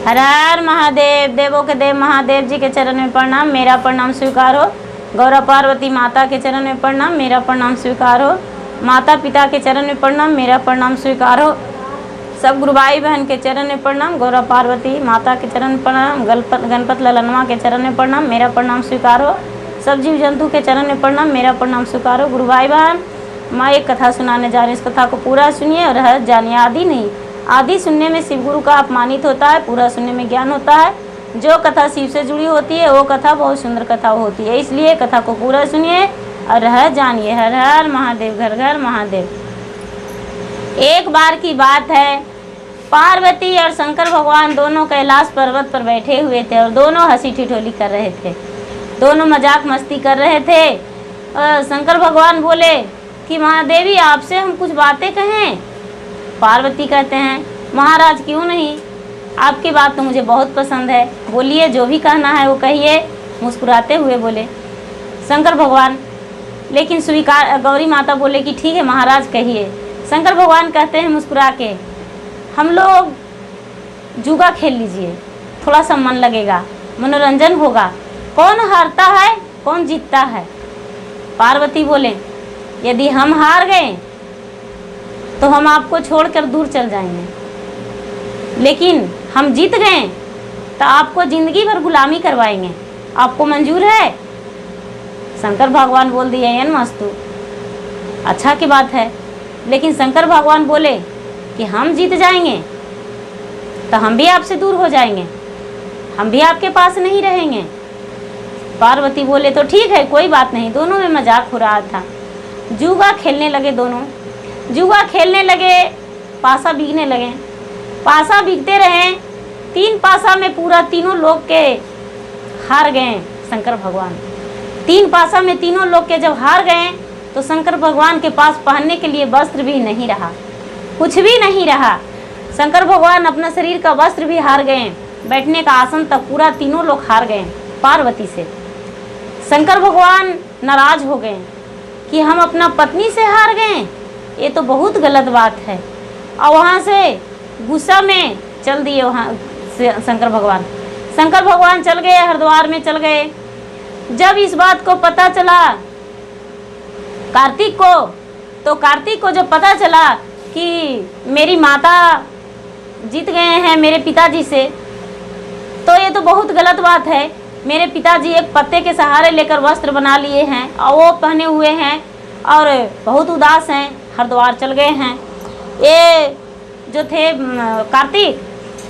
हर हर महादेव। देवों के देव महादेव जी के चरण में प्रणाम, मेरा प्रणाम स्वीकार हो। गौरा पार्वती माता के चरण में प्रणाम, मेरा प्रणाम स्वीकार हो। माता पिता के चरण में प्रणाम, मेरा प्रणाम स्वीकार हो। सब गुरु भाई बहन के चरण में प्रणाम, गौरा पार्वती माता के चरण में प्रणाम, गणपत ललनवा के चरण में प्रणाम, मेरा प्रणाम स्वीकार हो। सब जीव जंतु के चरण में प्रणाम, मेरा प्रणाम स्वीकार हो। गुरु भाई बहन, मैं एक कथा सुनाने जा रही हूँ, इस कथा को पूरा सुनिए और रहस्य जानिए। आदि नहीं, आदि सुनने में शिव गुरु का अपमानित होता है, पूरा सुनने में ज्ञान होता है। जो कथा शिव से जुड़ी होती है वो कथा बहुत सुंदर कथा होती है, इसलिए कथा को पूरा सुनिए और रहस्य जानिए। हर हर महादेव, घर घर महादेव। एक बार की बात है, पार्वती और शंकर भगवान दोनों कैलाश पर्वत पर बैठे हुए थे और दोनों हंसी ठिठोली कर रहे थे, दोनों मजाक मस्ती कर रहे थे। शंकर भगवान बोले कि महादेवी आपसे हम कुछ बातें कहें। पार्वती कहते हैं महाराज क्यों नहीं, आपकी बात तो मुझे बहुत पसंद है, बोलिए जो भी कहना है वो कहिए। मुस्कुराते हुए बोले शंकर भगवान, लेकिन स्वीकार। गौरी माता बोले कि ठीक है महाराज कहिए। शंकर भगवान कहते हैं मुस्कुरा के, हम लोग जुआ खेल लीजिए, थोड़ा सा मन लगेगा, मनोरंजन होगा। कौन हारता है कौन जीतता है। पार्वती बोले यदि हम हार गए तो हम आपको छोड़कर दूर चल जाएंगे, लेकिन हम जीत गए तो आपको जिंदगी भर गुलामी करवाएंगे, आपको मंजूर है। शंकर भगवान बोल दिए यन मस्तु, अच्छा की बात है। लेकिन शंकर भगवान बोले कि हम जीत जाएंगे तो हम भी आपसे दूर हो जाएंगे, हम भी आपके पास नहीं रहेंगे। पार्वती बोले तो ठीक है कोई बात नहीं। दोनों में मजाक हो रहा था। जुआ खेलने लगे, दोनों जुआ खेलने लगे, पासा बीगने लगे। पासा बीगते रहे, 3 पासा में पूरा तीनों लोग के हार गए शंकर भगवान। 3 पासा में तीनों लोग के जब हार गए तो शंकर भगवान के पास पहनने के लिए वस्त्र भी नहीं रहा, कुछ भी नहीं रहा। शंकर भगवान अपना शरीर का वस्त्र भी हार गए, बैठने का आसन तक पूरा तीनों लोग हार गए पार्वती से। शंकर भगवान नाराज हो गए कि हम अपना पत्नी से हार गए, ये तो बहुत गलत बात है। और वहाँ से गुस्सा में चल दिए वहाँ से शंकर भगवान चल गए, हरिद्वार में चल गए। जब इस बात को पता चला कार्तिक को, तो कार्तिक को जब पता चला कि मेरी माता जीत गए हैं मेरे पिताजी से, तो ये तो बहुत गलत बात है। मेरे पिताजी एक पत्ते के सहारे लेकर वस्त्र बना लिए हैं और वो पहने हुए हैं और बहुत उदास हैं, हरिद्वार चल गए हैं। ये जो थे कार्तिक,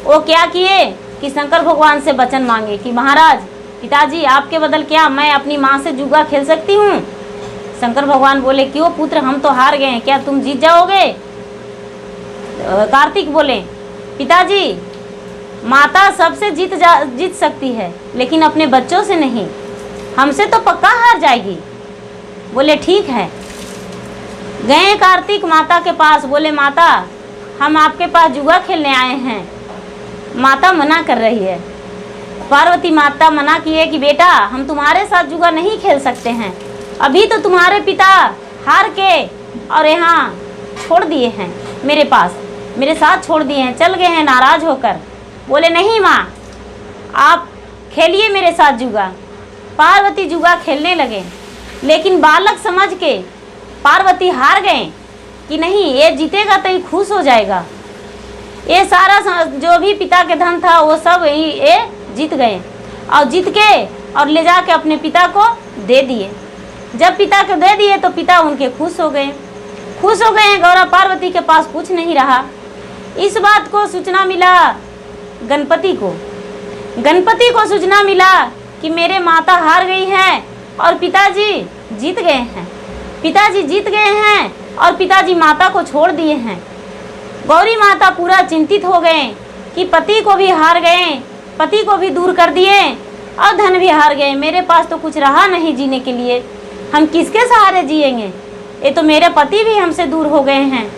वो क्या किए कि शंकर भगवान से वचन मांगे कि महाराज पिताजी आपके बदल क्या मैं अपनी माँ से जुआ खेल सकती हूँ। शंकर भगवान बोले क्यों पुत्र, हम तो हार गए हैं, क्या तुम जीत जाओगे। कार्तिक बोले पिताजी माता सबसे जीत सकती है, लेकिन अपने बच्चों से नहीं, हमसे तो पक्का हार जाएगी। बोले ठीक है। गए कार्तिक माता के पास, बोले माता हम आपके पास जुआ खेलने आए हैं। माता मना कर रही है। पार्वती माता मना की है कि बेटा हम तुम्हारे साथ जुआ नहीं खेल सकते हैं, अभी तो तुम्हारे पिता हार के और यहाँ छोड़ दिए हैं, मेरे पास मेरे साथ छोड़ दिए हैं, चल गए हैं नाराज होकर। बोले नहीं माँ आप खेलिए मेरे साथ जुआ। पार्वती जुआ खेलने लगे, लेकिन बालक समझ के पार्वती हार गए कि नहीं ये जीतेगा तो ये खुश हो जाएगा। ये सारा जो भी पिता के धन था वो सब ये जीत गए और जीत के और ले जाके अपने पिता को दे दिए। जब पिता को दे दिए तो पिता उनके खुश हो गए। गौरा पार्वती के पास कुछ नहीं रहा। इस बात को सूचना मिला गणपति को सूचना मिला कि मेरे माता हार गई हैं और पिताजी जीत गए हैं और पिताजी माता को छोड़ दिए हैं। गौरी माता पूरा चिंतित हो गए कि पति को भी हार गए, पति को भी दूर कर दिए और धन भी हार गए, मेरे पास तो कुछ रहा नहीं जीने के लिए, हम किसके सहारे जिएंगे। ये तो मेरे पति भी हमसे दूर हो गए हैं,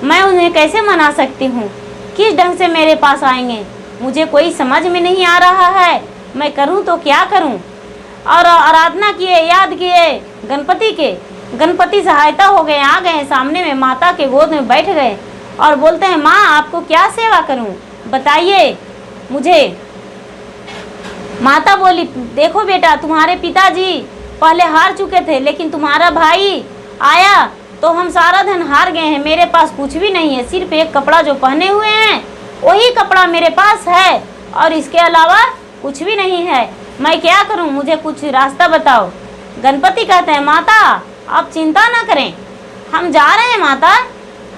मैं उन्हें कैसे मना सकती हूँ, किस ढंग से मेरे पास आएंगे, मुझे कोई समझ में नहीं आ रहा है, मैं करूँ तो क्या करूँ। और आराधना किए, याद किए गणपति के, गणपति सहायता हो गए, आ गए सामने में, माता के गोद में बैठ गए और बोलते हैं माँ आपको क्या सेवा करूँ बताइए। मुझे। माता बोली, देखो बेटा, तुम्हारे पिताजी पहले हार चुके थे, लेकिन तुम्हारा भाई आया तो हम सारा धन हार गए हैं। मेरे पास कुछ भी नहीं है, सिर्फ एक कपड़ा जो पहने हुए हैं वही कपड़ा मेरे पास है, और इसके अलावा कुछ भी नहीं है। मैं क्या करूं, मुझे कुछ रास्ता बताओ। गणपति कहते हैं, माता आप चिंता ना करें, हम जा रहे हैं माता,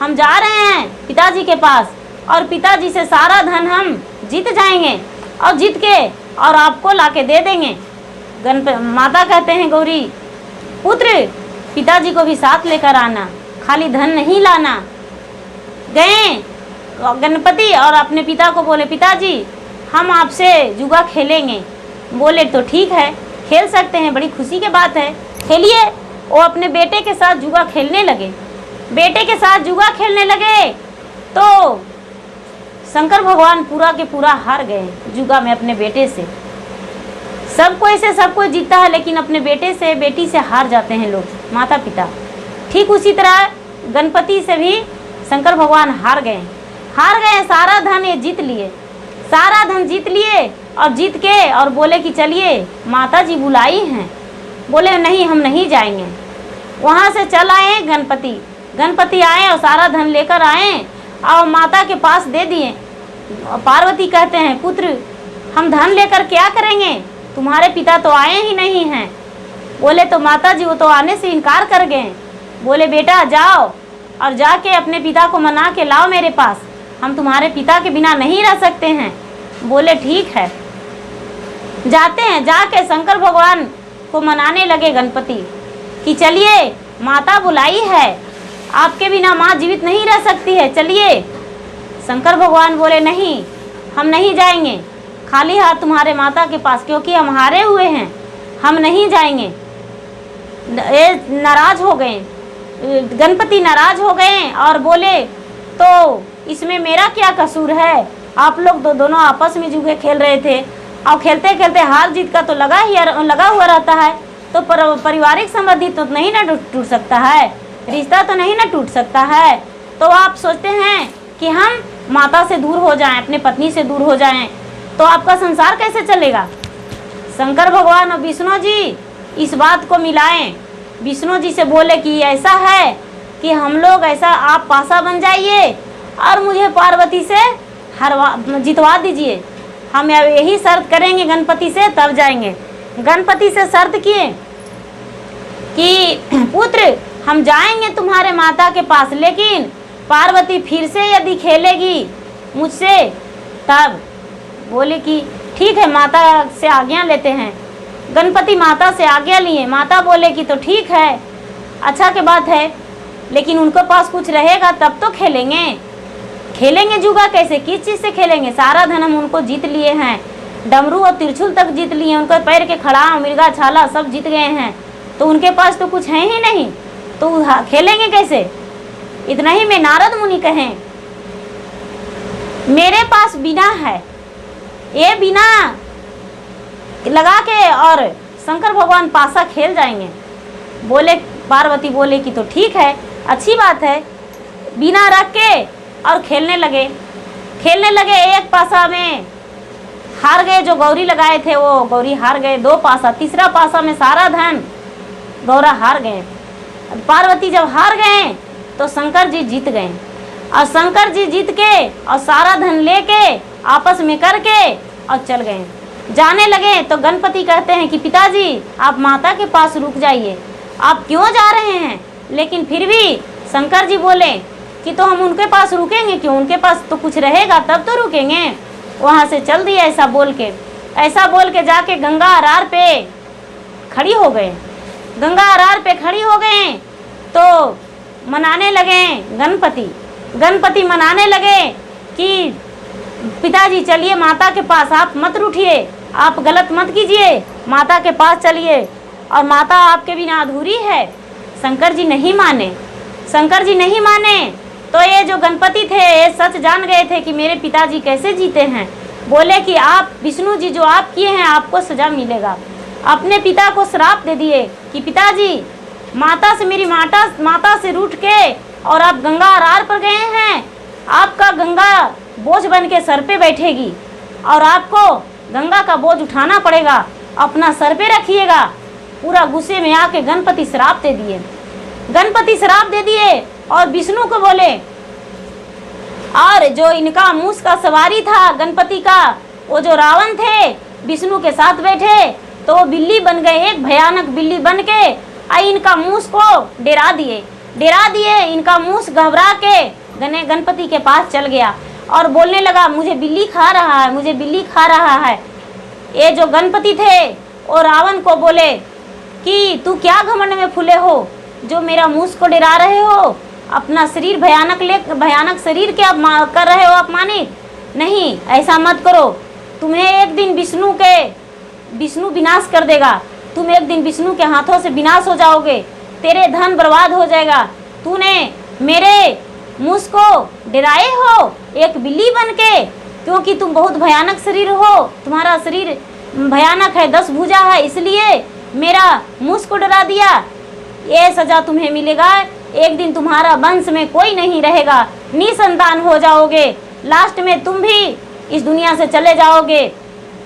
हम जा रहे हैं पिताजी के पास, और पिताजी से सारा धन हम जीत जाएंगे, और जीत के और आपको लाके दे देंगे। माता कहते हैं, गौरी पुत्र पिताजी को भी साथ लेकर आना, खाली धन नहीं लाना। गए गणपति और अपने पिता को बोले, पिताजी हम आपसे जुआ खेलेंगे। बोले तो ठीक है, खेल सकते हैं, बड़ी खुशी की बात है, खेलिए। वो अपने बेटे के साथ जुआ खेलने लगे। बेटे के साथ जुआ खेलने लगे तो शंकर भगवान पूरा के पूरा हार गए जुआ में अपने बेटे से। सब कोई जीतता है, लेकिन अपने बेटे से बेटी से हार जाते हैं लोग, माता पिता। ठीक उसी तरह गणपति से भी शंकर भगवान हार गए। सारा धन ये जीत लिए, सारा धन जीत लिए, और जीत के और बोले कि चलिए माता जी बुलाई हैं। बोले नहीं, हम नहीं जाएंगे। वहाँ से चल आए गणपति आए और सारा धन लेकर आए और माता के पास दे दिए। पार्वती कहते हैं, पुत्र हम धन लेकर क्या करेंगे, तुम्हारे पिता तो आए ही नहीं हैं। बोले तो माता जी वो तो आने से इनकार कर गए। बोले बेटा जाओ और जाके अपने पिता को मना के लाओ मेरे पास, हम तुम्हारे पिता के बिना नहीं रह सकते हैं। बोले ठीक है। जाते हैं, जाके शंकर भगवान को मनाने लगे गणपति कि चलिए माता बुलाई है, आपके बिना माँ जीवित नहीं रह सकती है, चलिए। शंकर भगवान बोले नहीं, हम नहीं जाएंगे खाली हाथ तुम्हारे माता के पास, क्योंकि हम हारे हुए हैं, हम नहीं जाएंगे। नाराज हो गए, गणपति नाराज हो गए और बोले तो इसमें मेरा क्या कसूर है, आप लोग दोनों आपस में जुए खेल रहे थे, और खेलते खेलते हार जीत का तो लगा हुआ रहता है, तो पारिवारिक संबंधी तो नहीं ना टूट सकता है, रिश्ता तो नहीं ना टूट सकता है। तो आप सोचते हैं कि हम माता से दूर हो जाएं, अपने पत्नी से दूर हो जाएं, तो आपका संसार कैसे चलेगा। शंकर भगवान और विष्णु जी इस बात को मिलाएं। विष्णु जी से बोले कि ऐसा है कि हम लोग ऐसा, आप पासा बन जाइए और मुझे पार्वती से जितवा दीजिए, हम यही शर्त करेंगे गणपति से, तब जाएंगे। गणपति से शर्त किए कि पुत्र हम जाएंगे तुम्हारे माता के पास, लेकिन पार्वती फिर से यदि खेलेगी मुझसे तब। बोले कि ठीक है, माता से आज्ञा लेते हैं। गणपति माता से आज्ञा लिए। माता बोले कि तो ठीक है, अच्छा की बात है, लेकिन उनके पास कुछ रहेगा तब तो खेलेंगे जुआ कैसे, किस चीज़ से खेलेंगे। सारा धन हम उनको जीत लिए हैं, डमरू और त्रिशूल तक जीत लिए, उनके पैर के खड़ा मिर्गा छाला सब जीत गए हैं, तो उनके पास तो कुछ है ही नहीं, तो खेलेंगे कैसे। इतना ही में नारद मुनि कहें, मेरे पास बीना है, ये बीना लगा के और शंकर भगवान पासा खेल जाएंगे। बोले पार्वती बोले कि तो ठीक है, अच्छी बात है। बीना रख के और खेलने लगे। एक पासा में हार गए, जो गौरी लगाए थे वो गौरी हार गए, 2 पासा, तीसरा पासा में सारा धन गौरा हार गए। पार्वती जब हार गए तो शंकर जी जीत गए, और शंकर जी जीत के और सारा धन लेके आपस में करके और चल गए। जाने लगे तो गणपति कहते हैं कि पिताजी आप माता के पास रुक जाइए, आप क्यों जा रहे हैं। लेकिन फिर भी शंकर जी बोले कि तो हम उनके पास रुकेंगे क्यों, उनके पास तो कुछ रहेगा तब तो रुकेंगे। वहाँ से चल दिया ऐसा बोल के जाके गंगा अरार पे खड़ी हो गए। गंगा अरार पे खड़ी हो गए तो मनाने लगे गणपति मनाने लगे कि पिताजी चलिए माता के पास, आप मत रूठिए, आप गलत मत कीजिए, माता के पास चलिए, और माता आपके बिना अधूरी है। शंकर जी नहीं माने तो ये जो गणपति थे ये सच जान गए थे कि मेरे पिताजी कैसे जीते हैं। बोले कि आप विष्णु जी जो आप किए हैं आपको सजा मिलेगा। अपने पिता को श्राप दे दिए कि पिताजी मेरी माता से रूठ के और आप गंगा अरार पर गए हैं, आपका गंगा बोझ बन के सर पे बैठेगी और आपको गंगा का बोझ उठाना पड़ेगा, अपना सर पे रखिएगा। पूरा गुस्से में आके गणपति श्राप दे दिए। गणपति श्राप दे दिए और विष्णु को बोले, और जो इनका मूस का सवारी था गणपति का, वो जो रावण थे विष्णु के साथ बैठे, तो वो बिल्ली बन गए, एक भयानक बिल्ली बन के इनका मूस को डरा दिए। इनका मूस घबरा के गणपति के पास चल गया और बोलने लगा, मुझे बिल्ली खा रहा है, मुझे बिल्ली खा रहा है। ये जो गणपति थे वो रावण को बोले कि तू क्या घमंड में फूले हो, जो मेरा मूस को डरा रहे हो, अपना शरीर भयानक शरीर के कर रहे हो अपमानित। नहीं, ऐसा मत करो, तुम्हें एक दिन विष्णु विनाश कर देगा, तुम एक दिन विष्णु के हाथों से विनाश हो जाओगे, तेरे धन बर्बाद हो जाएगा। तूने मेरे मूस को डराए हो एक बिल्ली बन के, क्योंकि तुम बहुत भयानक शरीर हो, तुम्हारा शरीर भयानक है, 10 भुजा है, इसलिए मेरा मूस को डरा दिया। ये सजा तुम्हें मिलेगा, एक दिन तुम्हारा वंश में कोई नहीं रहेगा, निसंतान हो जाओगे, लास्ट में तुम भी इस दुनिया से चले जाओगे।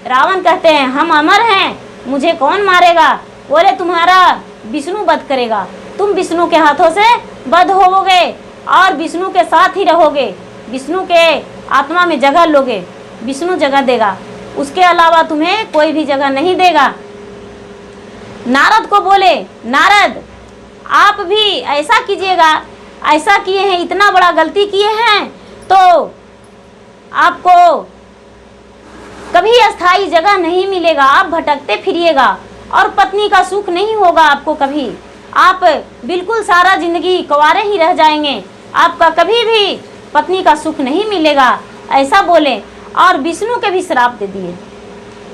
रावण कहते हैं, हम अमर हैं, मुझे कौन मारेगा? बोले, तुम्हारा विष्णु वध करेगा, तुम विष्णु के हाथों से वध होवोगे और विष्णु के साथ ही रहोगे, विष्णु के आत्मा में जगह लोगे, विष्णु जगह देगा, उसके अलावा तुम्हें कोई भी जगह नहीं देगा। नारद को बोले, नारद आप भी ऐसा कीजिएगा, ऐसा किए हैं, इतना बड़ा गलती किए हैं तो आपको कभी अस्थाई जगह नहीं मिलेगा, आप भटकते फिरिएगा और पत्नी का सुख नहीं होगा आपको कभी, आप बिल्कुल सारा जिंदगी कुंवारे ही रह जाएंगे, आपका कभी भी पत्नी का सुख नहीं मिलेगा, ऐसा बोले। और विष्णु के भी श्राप दे दिए,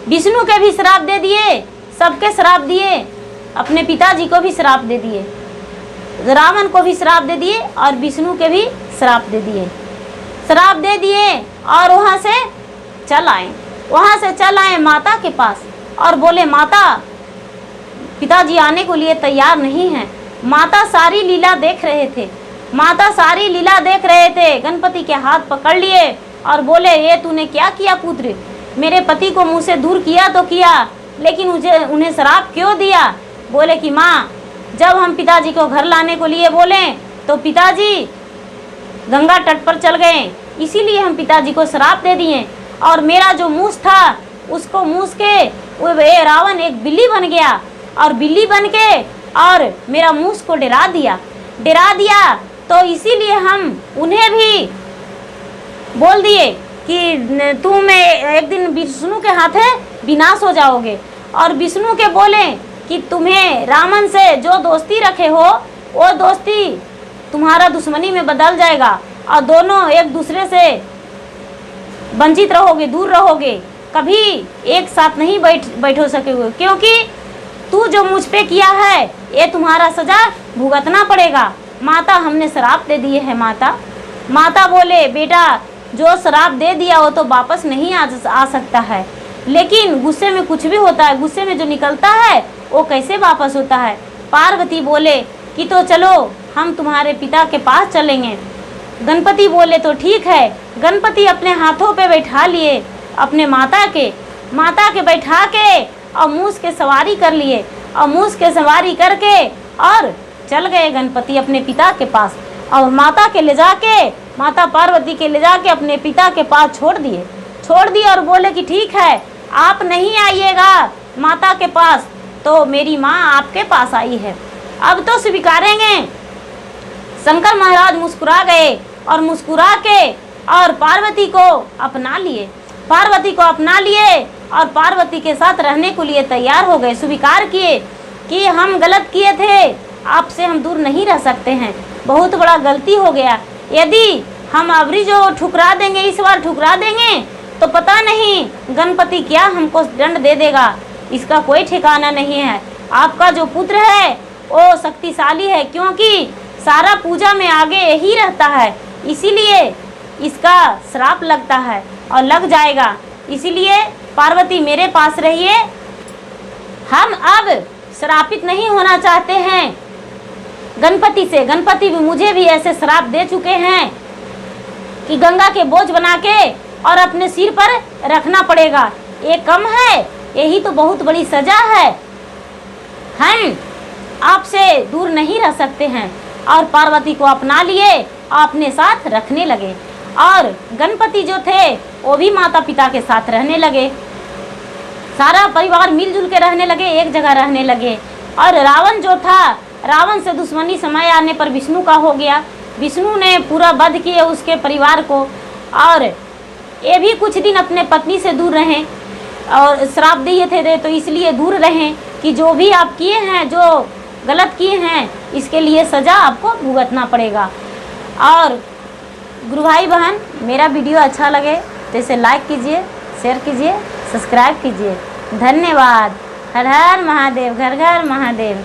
विष्णु के भी श्राप दे दिए, सबके श्राप दिए, अपने पिताजी को भी श्राप दे दिए, रावण को भी श्राप दे दिए और विष्णु के भी श्राप दे दिए, श्राप दे दिए। और वहाँ से चल आए माता के पास और बोले, माता, पिताजी आने को लिए तैयार नहीं हैं। माता सारी लीला देख रहे थे, गणपति के हाथ पकड़ लिए और बोले, ये तूने क्या किया पुत्र, मेरे पति को मुँह से दूर किया तो किया, लेकिन उन्हें श्राप क्यों दिया? बोले कि माँ, जब हम पिताजी को घर लाने को लिए बोले तो पिताजी गंगा तट पर चल गए, इसीलिए हम पिताजी को श्राप दे दिए, और मेरा जो मूस था उसको मूस के वो रावण एक बिल्ली बन गया और बिल्ली बन के और मेरा मूस को डरा दिया, तो इसीलिए हम उन्हें भी बोल दिए कि तुम एक दिन विष्णु के हाथे विनाश हो जाओगे। और विष्णु के बोले कि तुम्हें रावण से जो दोस्ती रखे हो वो दोस्ती तुम्हारा दुश्मनी में बदल जाएगा और दोनों एक दूसरे से वंचित रहोगे, दूर रहोगे, कभी एक साथ नहीं बैठ हो सकोगे, क्योंकि तू जो मुझ पे किया है ये तुम्हारा सजा भुगतना पड़ेगा। माता, हमने श्राप दे दिए है। माता बोले, बेटा, जो श्राप दे दिया वो तो वापस नहीं आ सकता है, लेकिन गुस्से में कुछ भी होता है, गुस्से में जो निकलता है वो कैसे वापस होता है। पार्वती बोले कि तो चलो हम तुम्हारे पिता के पास चलेंगे। गणपति बोले तो ठीक है। गणपति अपने हाथों पे बैठा लिए अपने माता के बैठा के और मूस के सवारी कर लिए, और मूस के सवारी करके और चल गए गणपति अपने पिता के पास, और माता पार्वती के ले जाके अपने पिता के पास छोड़ दिए और बोले कि ठीक है, आप नहीं आइएगा माता के पास तो मेरी माँ आपके पास आई है, अब तो स्वीकारेंगे। शंकर महाराज मुस्कुरा गए और मुस्कुरा के और पार्वती को अपना लिए और पार्वती के साथ रहने को लिए तैयार हो गए। स्वीकार किए कि हम गलत किए थे, आपसे हम दूर नहीं रह सकते हैं, बहुत बड़ा गलती हो गया। यदि हम अबरी जो ठुकरा देंगे, इस बार ठुकरा देंगे तो पता नहीं गणपति क्या हमको दंड दे देगा, इसका कोई ठिकाना नहीं है। आपका जो पुत्र है वो शक्तिशाली है, क्योंकि सारा पूजा में आगे ही रहता है, इसीलिए इसका श्राप लगता है और लग जाएगा। इसीलिए पार्वती मेरे पास रहिए, हम अब श्रापित नहीं होना चाहते हैं गणपति से। गणपति भी मुझे भी ऐसे श्राप दे चुके हैं कि गंगा के बोझ बना के और अपने सिर पर रखना पड़ेगा। ये कम है? यही तो बहुत बड़ी सजा है। हम आपसे दूर नहीं रह सकते हैं और पार्वती को अपना लिए, अपने साथ रखने लगे। और गणपति जो थे वो भी माता पिता के साथ रहने लगे। सारा परिवार मिलजुल के रहने लगे, एक जगह रहने लगे। और रावण जो था, रावण से दुश्मनी समय आने पर विष्णु का हो गया। विष्णु ने पूरा वध किए उसके परिवार को, और ये भी कुछ दिन अपने पत्नी से दूर रहें और श्राप दिए थे तो इसलिए दूर रहें कि जो भी आप किए हैं, जो गलत किए हैं, इसके लिए सज़ा आपको भुगतना पड़ेगा। और गुरु भाई बहन, मेरा वीडियो अच्छा लगे तो इसे लाइक कीजिए, शेयर कीजिए, सब्सक्राइब कीजिए। धन्यवाद। हर हर महादेव, घर घर महादेव।